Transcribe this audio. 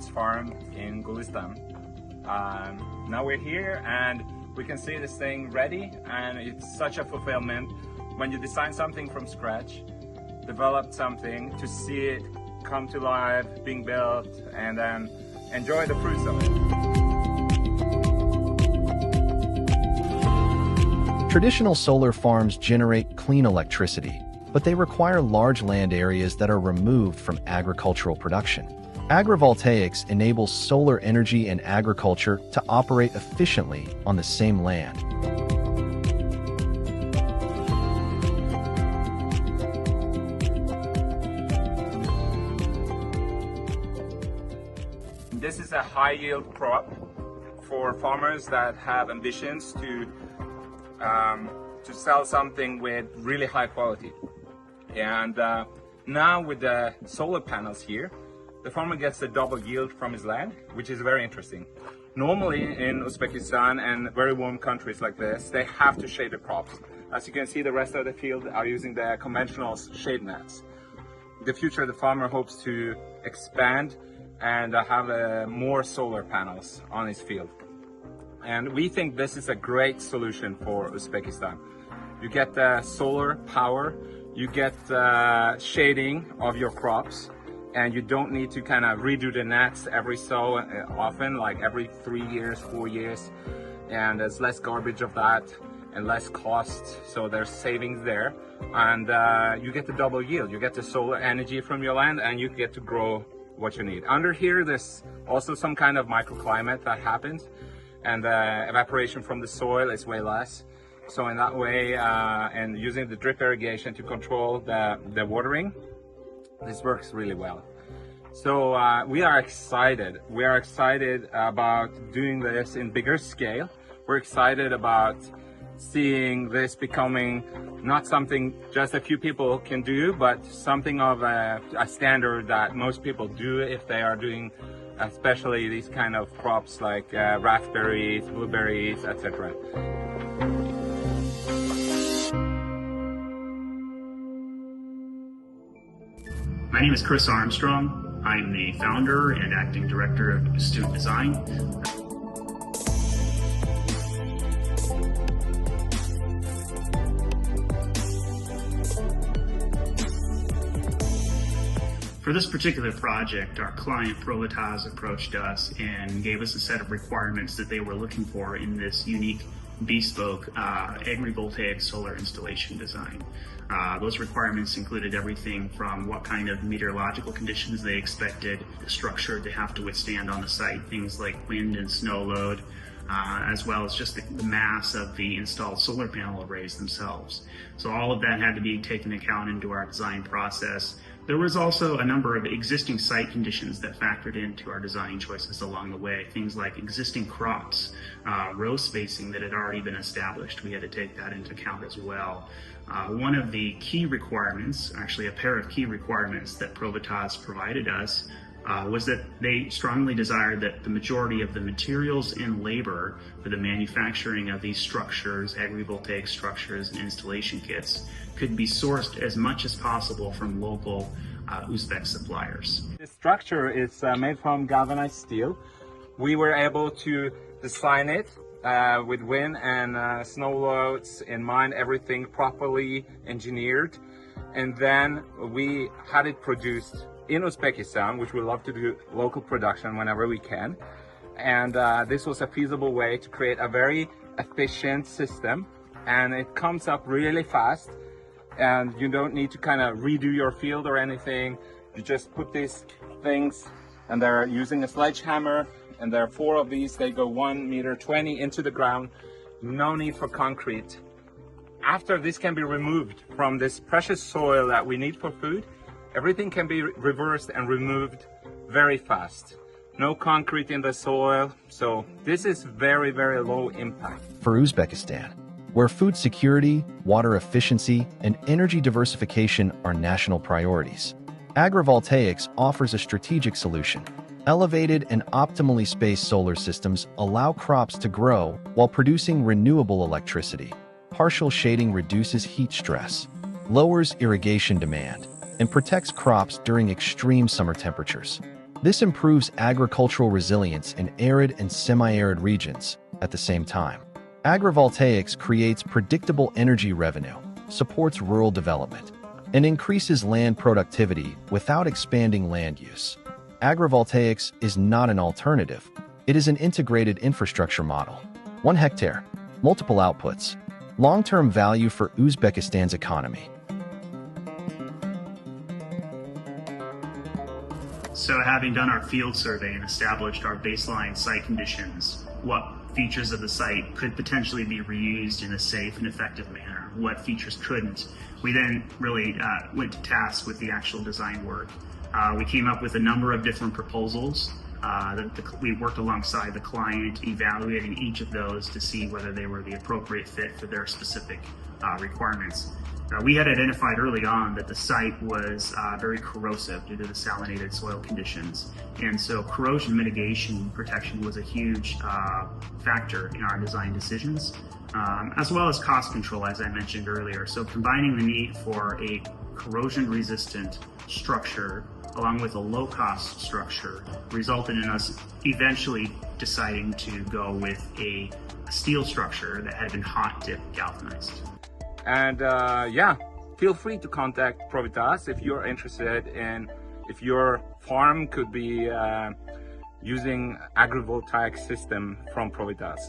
farm in Gulistan. Now we're here and we can see this thing ready, and it's such a fulfillment when you design something from scratch, develop something, to see it come to life, being built, and then enjoy the fruits of it. Traditional solar farms generate clean electricity, but they require large land areas that are removed from agricultural production. Agrivoltaics enables solar energy and agriculture to operate efficiently on the same land. This is a high-yield crop for farmers that have ambitions to sell something with really high quality. And now with the solar panels here, the farmer gets a double yield from his land, which is very interesting. Normally in Uzbekistan and very warm countries like this, they have to shade the crops. As you can see, the rest of the field are using the conventional shade nets. In the future, the farmer hopes to expand and have more solar panels on his field. And we think this is a great solution for Uzbekistan. You get the solar power, you get shading of your crops, and you don't need to kind of redo the nets every so often, like every 3 years, 4 years. And there's less garbage of that and less cost, so there's savings there. And you get the double yield. You get the solar energy from your land, and you get to grow what you need. Under here, there's also some kind of microclimate that happens, and evaporation from the soil is way less. So in that way, and using the drip irrigation to control the watering, this works really well. So we are excited. We are excited about doing this in bigger scale. We're excited about seeing this becoming not something just a few people can do, but something of a standard that most people do if they are doing especially these kind of crops like raspberries, blueberries, etc. My name is Chris Armstrong. I'm the founder and acting director of Ustun Design. For this particular project, our client Provitaz approached us and gave us a set of requirements that they were looking for in this unique, bespoke agrivoltaic solar installation design. Those requirements included everything from what kind of meteorological conditions they expected the structure to have to withstand on the site, things like wind and snow load, as well as just the mass of the installed solar panel arrays themselves. So all of that had to be taken into account into our design process. There was also a number of existing site conditions that factored into our design choices along the way. Things like existing crops, row spacing that had already been established. We had to take that into account as well. One of the key requirements, actually a pair of key requirements that Provitaz provided us was that they strongly desired that the majority of the materials and labor for the manufacturing of these structures, agrivoltaic structures and installation kits, could be sourced as much as possible from local Uzbek suppliers. This structure is made from galvanized steel. We were able to design it with wind and snow loads in mind, everything properly engineered. And then we had it produced in Uzbekistan, which we love to do local production whenever we can. And this was a feasible way to create a very efficient system, and it comes up really fast, and you don't need to kind of redo your field or anything. You just put these things, and they're using a sledgehammer, and there are 4 of these. They go 1.20 meters into the ground. No need for concrete. After this can be removed from this precious soil that we need for food, everything can be reversed and removed very fast. No concrete in the soil, so this is very, very low impact. For Uzbekistan, where food security, water efficiency, and energy diversification are national priorities, agrivoltaics offers a strategic solution. Elevated and optimally spaced solar systems allow crops to grow while producing renewable electricity. Partial shading reduces heat stress, lowers irrigation demand, and protects crops during extreme summer temperatures. This improves agricultural resilience in arid and semi-arid regions. At the same time, agrivoltaics creates predictable energy revenue, supports rural development, and increases land productivity without expanding land use. Agrivoltaics is not an alternative. It is an integrated infrastructure model. 1 hectare, multiple outputs, long-term value for Uzbekistan's economy. So having done our field survey and established our baseline site conditions, what features of the site could potentially be reused in a safe and effective manner, what features couldn't, we then really went to task with the actual design work. We came up with a number of different proposals. We worked alongside the client, evaluating each of those to see whether they were the appropriate fit for their specific requirements. We had identified early on that the site was very corrosive due to the salinated soil conditions. And so corrosion mitigation protection was a huge factor in our design decisions, as well as cost control, as I mentioned earlier. So combining the need for a corrosion-resistant structure along with a low-cost structure resulted in us eventually deciding to go with a steel structure that had been hot-dip galvanized. And yeah, feel free to contact Provitaz if you're interested in if your farm could be using agrivoltaic system from Provitaz.